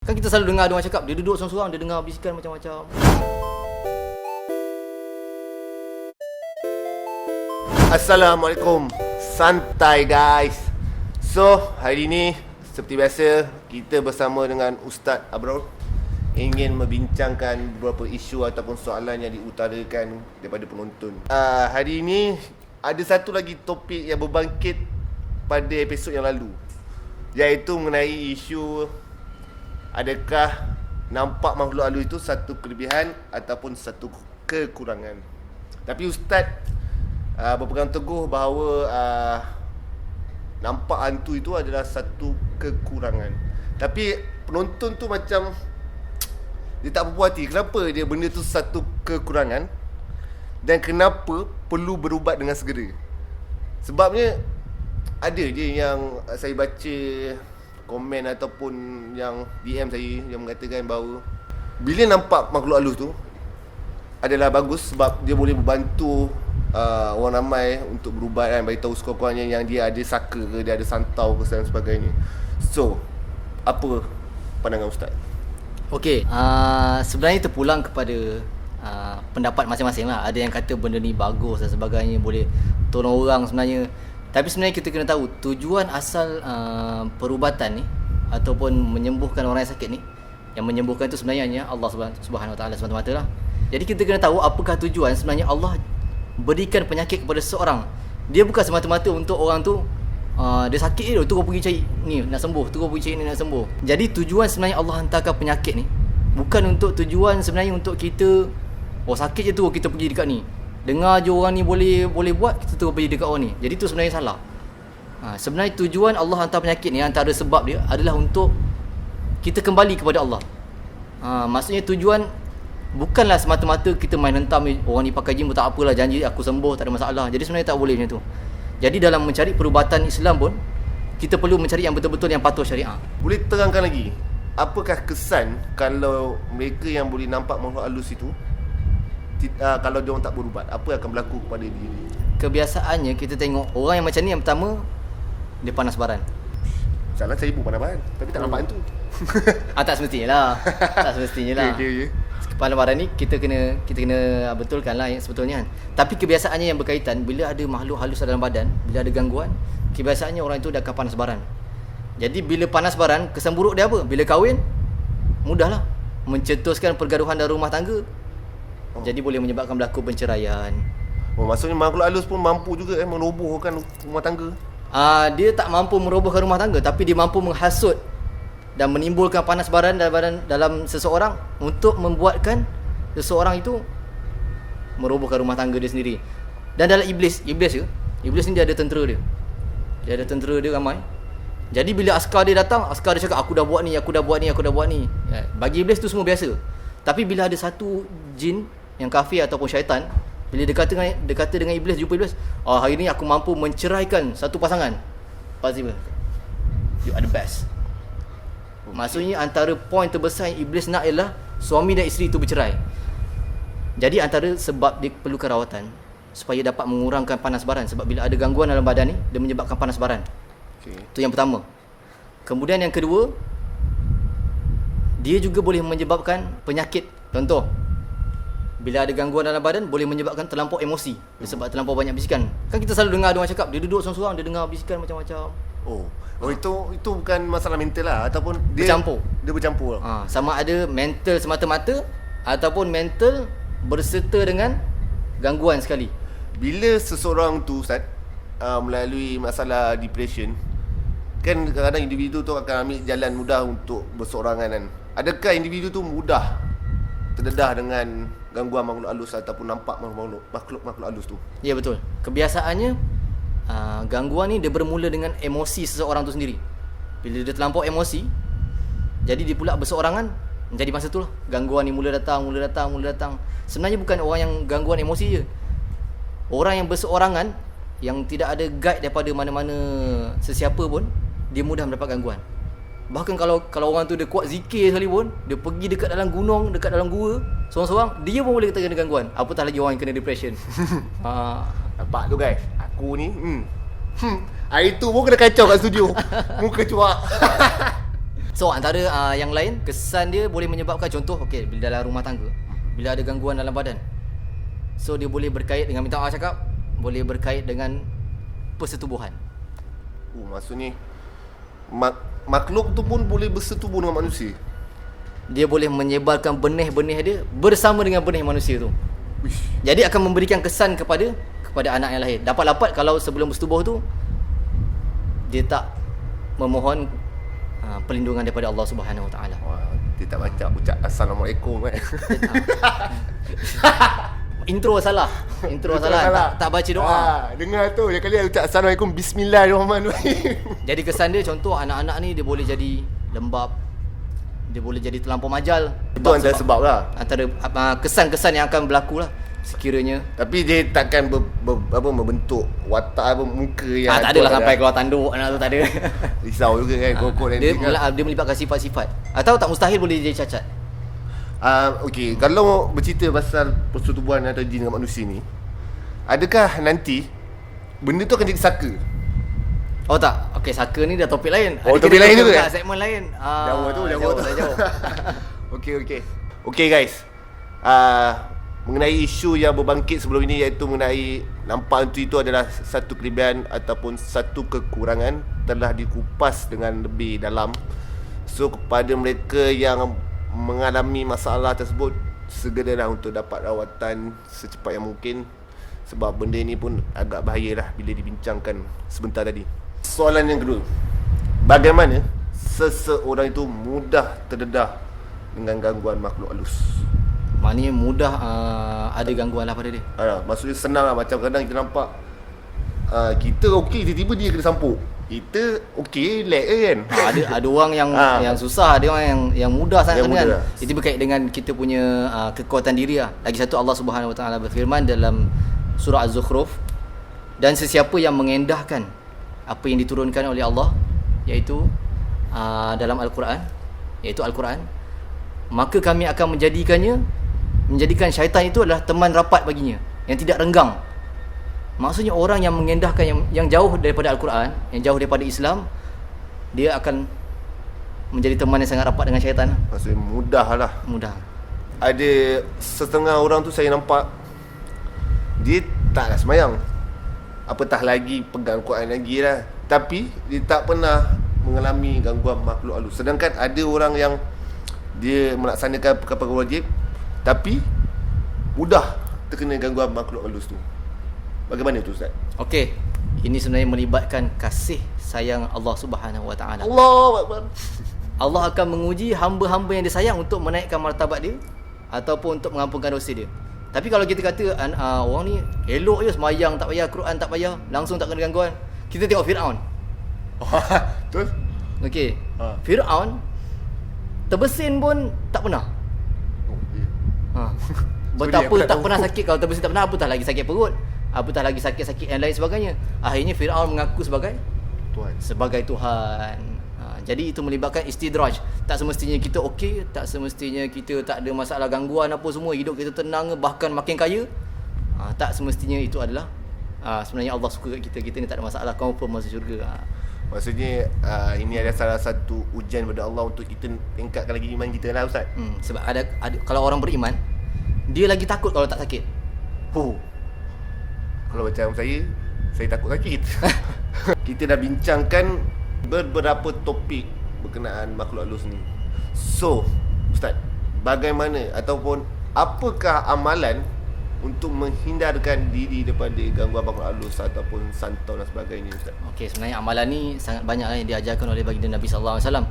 Kan kita selalu dengar ada orang cakap, dia duduk seorang-seorang, dia dengar bisikan macam-macam. Assalamualaikum. Santai guys. So, hari ni seperti biasa kita bersama dengan Ustaz Abrul ingin membincangkan beberapa isu ataupun soalan yang diutarakan daripada penonton. Hari ini ada satu lagi topik yang berbangkit pada episod yang lalu, iaitu mengenai isu adakah nampak makhluk halus itu satu kelebihan ataupun satu kekurangan. Tapi Ustaz berpegang teguh bahawa nampak hantu itu adalah satu kekurangan. Tapi penonton tu macam dia tak berpuas hati. Kenapa dia benda tu satu kekurangan dan kenapa perlu berubat dengan segera? Sebabnya ada je yang saya baca komen ataupun yang DM saya yang mengatakan bahawa bila nampak makhluk halus tu adalah bagus sebab dia boleh membantu orang ramai untuk berubat kan, bagi tahu sekurang-kurangnya yang dia ada saka ke, dia ada santau ke dan sebagainya. So, apa pandangan Ustaz? Okey, sebenarnya terpulang kepada pendapat masing-masing lah. Ada yang kata benda ni bagus dan sebagainya, boleh tolong orang sebenarnya. Tapi sebenarnya kita kena tahu tujuan asal perubatan ni ataupun menyembuhkan orang yang sakit ni, yang menyembuhkan itu sebenarnya hanya Allah Subhanahu Wa Taala semata-mata lah. Jadi kita kena tahu apakah tujuan sebenarnya Allah berikan penyakit kepada seseorang. Dia bukan semata-mata untuk orang tu dia sakit je, tu kau pergi cari ni nak sembuh, tu kau pergi cari ni nak sembuh. Jadi tujuan sebenarnya Allah hantarkan penyakit ni bukan untuk tujuan sebenarnya untuk kita sakit je tu kita pergi dekat ni. Dengar je orang ni boleh buat, kita tu pergi dekat orang ni. Jadi tu sebenarnya salah. Sebenarnya tujuan Allah hantar penyakit ni, antara sebab dia adalah untuk kita kembali kepada Allah. Maksudnya tujuan bukanlah semata-mata kita main hentam orang ni pakai jin pun tak apalah, janji aku sembuh, tak ada masalah. Jadi sebenarnya tak boleh macam tu. Jadi dalam mencari perubatan Islam pun kita perlu mencari yang betul-betul yang patuh syariah. Boleh terangkan lagi apakah kesan kalau mereka yang boleh nampak makhluk halus itu kalau dia orang tak berubat, apa yang akan berlaku kepada diri? Kebiasaannya kita tengok orang yang macam ni, yang pertama dia panas baran. Salah saya ibu panas baran tapi tak nampak hantu. Tak semestinya lah. Tak semestinya lah. Okay. Kepala baran ni kita kena betulkan lah yang sebetulnya kan. Tapi kebiasaannya yang berkaitan bila ada makhluk halus dalam badan, bila ada gangguan, kebiasaannya orang itu dah akan panas baran. Jadi bila panas baran, kesan buruk dia apa? Bila kahwin, mudahlah mencetuskan pergaduhan dalam rumah tangga. Jadi boleh menyebabkan berlaku perceraian. Maksudnya makhluk halus pun mampu juga merobohkan rumah tangga. Dia tak mampu merobohkan rumah tangga, tapi dia mampu menghasut dan menimbulkan panas baran dalam seseorang untuk membuatkan seseorang itu merobohkan rumah tangga dia sendiri. Dan dalam iblis ni dia ada tentera dia. Dia ada tentera dia ramai. Jadi bila askar dia datang, askar dia cakap aku dah buat ni. Bagi iblis tu semua biasa. Tapi bila ada satu jin yang kafir ataupun syaitan, bila dia kata dengan iblis, jumpa iblis, hari ni aku mampu menceraikan satu pasangan. Pasti you are the best. Maksudnya antara poin terbesar yang iblis nak ialah suami dan isteri itu bercerai. Jadi antara sebab dia perlukan rawatan supaya dapat mengurangkan panas baran. Sebab bila ada gangguan dalam badan ni, dia menyebabkan panas baran. Itu yang pertama. Kemudian yang kedua, dia juga boleh menyebabkan penyakit. Contoh, bila ada gangguan dalam badan, boleh menyebabkan terlampau emosi sebab terlampau banyak bisikan. Kan kita selalu dengar ada orang cakap, dia duduk seorang-seorang, dia dengar bisikan macam-macam. Itu bukan masalah mental lah, ataupun dia bercampur lah. Sama ada mental semata-mata ataupun mental berserta dengan gangguan sekali. Bila seseorang tu Ustaz melalui masalah depression, kan kadang-kadang individu tu akan ambil jalan mudah untuk berseorangan kan. Adakah individu tu mudah terdedah dengan gangguan makhluk halus ataupun nampak makhluk halus tu? Ya, betul. Kebiasaannya gangguan ni dia bermula dengan emosi seseorang tu sendiri. Bila dia terlampau emosi, jadi dia pula berseorangan. Jadi masa tu lah gangguan ni mula datang. Sebenarnya bukan orang yang gangguan emosi je. Orang yang berseorangan, yang tidak ada guide daripada mana-mana sesiapa pun, dia mudah mendapat gangguan. Bahkan kalau orang tu dia kuat zikir sekali pun, dia pergi dekat dalam gunung, dekat dalam gua seorang-seorang, dia pun boleh kena gangguan. Apatah lagi orang yang kena depression. Nampak tu guys, aku ni hari tu pun kena kacau kat studio. Muka cuak. So antara yang lain, kesan dia boleh menyebabkan, contoh okey, bila dalam rumah tangga, bila ada gangguan dalam badan, so dia boleh berkait dengan, minta maaf cakap, boleh berkait dengan persetubuhan. Maksudnya makhluk tu pun boleh bersetubuh dengan manusia. Dia boleh menyebarkan benih-benih dia bersama dengan benih manusia tu. Uish. Jadi akan memberikan kesan kepada anak yang lahir. Dapat kalau sebelum bersetubuh tu dia tak memohon perlindungan daripada Allah Subhanahu Wa Taala. Wah, dia tak baca ucap Assalamualaikum kan. Intro salah. Tak baca doa. Dengar tu, dia kali ucap Assalamualaikum Bismillahirrahmanirrahim. Jadi kesan dia, contoh anak-anak ni dia boleh jadi lembab, dia boleh jadi terlampau majal. Itu antara sebab lah. Antara kesan-kesan yang akan berlaku lah sekiranya. Tapi dia takkan membentuk watak muka yang Tak adalah sampai keluar tanduk anak tu, tak ada. risau juga kan kokok nanti kan. Dia melibatkan sifat-sifat. Atau tak mustahil boleh jadi cacat. Okey, kalau bercerita pasal persetubuhan antara jin dengan manusia ni, adakah nanti benda tu akan jadi saka? Oh tak. Okey, saka ni dah topik lain. Oh, Ada topik lain juga? segmen lain. Jauh tu. Jauh. Okey guys. Mengenai isu yang berbangkit sebelum ini, iaitu mengenai nampak hantu itu adalah satu kelebihan ataupun satu kekurangan, telah dikupas dengan lebih dalam. So kepada mereka yang mengalami masalah tersebut, segeralah untuk dapat rawatan secepat yang mungkin, sebab benda ni pun agak bahayalah bila dibincangkan sebentar tadi. Soalan yang kedua, bagaimana seseorang itu mudah terdedah dengan gangguan makhluk halus? Maknanya mudah ada gangguan lah pada dia. Maksudnya senang lah. Macam kadang kita nampak kita okey, tiba-tiba dia kena sampuk. Kita okey, relax kan. Ada orang yang susah, ada orang yang mudah sangat Yang kena kan. mudah. Itu berkait dengan kita punya kekuatan diri lah. Lagi satu, Allah Subhanahu Wa Taala berfirman dalam surah Az-Zukhruf, dan sesiapa yang mengendahkan apa yang diturunkan oleh Allah, iaitu dalam Al-Quran, iaitu Al-Quran, maka kami akan menjadikan syaitan itu adalah teman rapat baginya, yang tidak renggang. Maksudnya orang yang mengendahkan yang jauh daripada Al-Quran, yang jauh daripada Islam, dia akan menjadi teman yang sangat rapat dengan syaitan. Maksudnya mudah lah. Mudah. Ada setengah orang tu saya nampak, dia taklah semayang, apatah lagi pegang Quran lagi lah, tapi dia tak pernah mengalami gangguan makhluk halus. Sedangkan ada orang yang dia melaksanakan perkara wajib, tapi mudah terkena gangguan makhluk halus tu. Bagaimana tu Ustaz? Okey, ini sebenarnya melibatkan kasih sayang Allah Subhanahu Wa Taala. Allahu Akbar. Allah akan menguji hamba-hamba yang dia sayang untuk menaikkan martabat dia ataupun untuk mengampunkan dosa dia. Tapi kalau kita kata orang ni elok je, semayang tak payah, Quran tak payah, langsung tak kena gangguan. Kita tengok Firaun. Betul? Okey. Firaun terbesin pun tak pernah. Betapa tak pernah sakit. Kalau terbesin tak pernah, apatah lagi sakit perut, apatah lagi sakit-sakit yang lain sebagainya. Akhirnya Firaun mengaku sebagai Tuhan. Jadi itu melibatkan istidraj. Tak semestinya kita okey, tak semestinya kita tak ada masalah gangguan apa semua, hidup kita tenang, bahkan makin kaya. Tak semestinya itu adalah sebenarnya Allah suka kat kita ni tak ada masalah, confirm masuk syurga. Maksudnya ini adalah salah satu ujian daripada Allah untuk kita tingkatkan lagi iman kita lah Ustaz. Sebab ada kalau orang beriman, dia lagi takut kalau tak sakit. Kalau macam saya takut sakit. Kita dah bincangkan beberapa topik berkenaan makhluk halus ni. So, Ustaz, bagaimana ataupun apakah amalan untuk menghindarkan diri daripada gangguan makhluk halus ataupun santau dan sebagainya, Ustaz? Okey, sebenarnya amalan ni sangat banyak yang diajarkan oleh baginda Nabi sallallahu alaihi wasallam.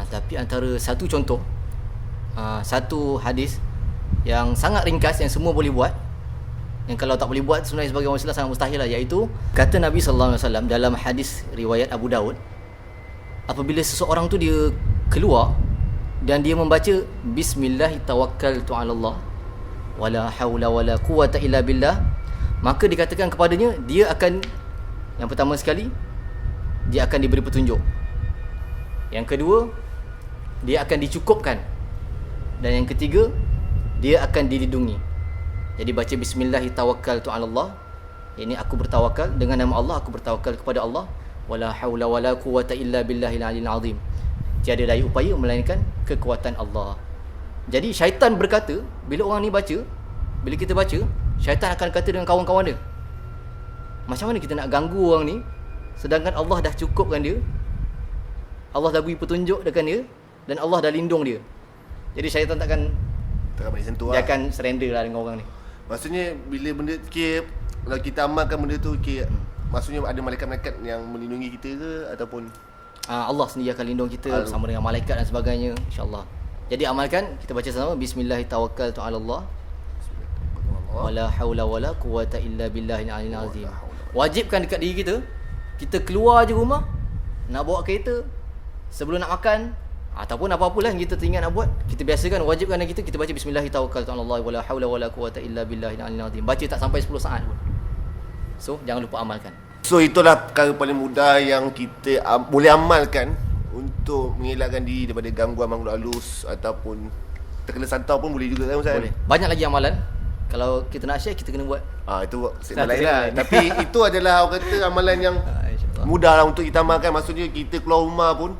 Tapi antara satu contoh, satu hadis yang sangat ringkas yang semua boleh buat, yang kalau tak boleh buat sebenarnya sebagai orang Islam sangat mustahil lah, iaitu kata Nabi sallallahu alaihi wasallam dalam hadis riwayat Abu Daud, apabila seseorang tu dia keluar dan dia membaca bismillah tawakkaltu 'ala Allah wala haula wala quwata illa billah, maka dikatakan kepadanya dia akan, yang pertama sekali, dia akan diberi petunjuk. Yang kedua, dia akan dicukupkan. Dan yang ketiga, dia akan dilindungi. Jadi baca bismillah tawakkaltu 'ala Allah, ini aku bertawakal dengan nama Allah, aku bertawakal kepada Allah, wala haula wala quwata illa billahil aliyil azim. tiada daya upaya melainkan kekuatan Allah. Jadi syaitan berkata, bila orang ni baca, bila kita baca, syaitan akan kata dengan kawan-kawan dia, macam mana kita nak ganggu orang ni sedangkan Allah dah cukupkan dia, Allah dah beri petunjuk dekat dia, dan Allah dah lindung dia. Jadi syaitan takkan boleh sentuh dia lah. akan surrender lah dengan orang ni. Maksudnya bila benda kalau kita amalkan benda tu maksudnya ada malaikat-malaikat yang melindungi kita ke ataupun Allah sendiri akan lindung kita bersama dengan malaikat dan sebagainya, insya-Allah. Jadi amalkan, kita baca sama, bismillahirrahmanirrahim, Allah wala haula wala quwata illa billahil aliyil azim. Wajibkan dekat diri kita, kita keluar je rumah nak bawa kereta, sebelum nak makan ataupun apa-apalah yang kita teringat nak buat, kita biasakan, wajibkan kita baca bismillahirrahmanirrahim, wala haula wala quwata illa billahil aliyil azim. Baca tak sampai 10 saat pun. So jangan lupa amalkan. So itulah perkara paling mudah yang kita boleh amalkan untuk mengelakkan diri daripada gangguan makhluk halus ataupun terkena santau pun boleh juga kan Ustaz? Boleh. Banyak lagi amalan. Kalau kita nak share, kita kena buat. Itu Satu segmen lain lah. segmen lain. Tapi itu adalah orang kata amalan yang InsyaAllah. mudah lah untuk kita amalkan. Maksudnya kita keluar rumah pun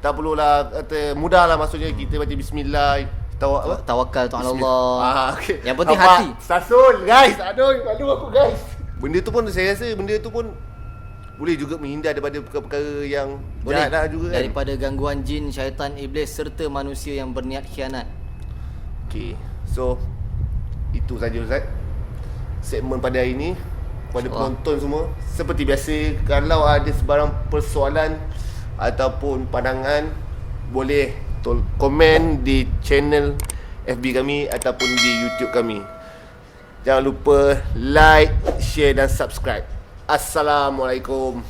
tak perlulah kata mudah lah, maksudnya kita baca bismillah, Tawakal tu ala Allah. Okay. Yang penting Nampak? hati. Sasul guys. Aduh, malu aku guys. Benda tu pun saya rasa benda tu pun boleh juga menghindar daripada perkara-perkara yang Boleh. jahat lah juga kan. Daripada gangguan jin, syaitan, iblis serta manusia yang berniat khianat. Okay. So itu saja Ustaz segmen pada hari ini. Kepada penonton semua, seperti biasa, kalau ada sebarang persoalan ataupun pandangan, boleh komen di channel FB kami ataupun di YouTube kami. Jangan lupa like, share dan subscribe. Assalamualaikum.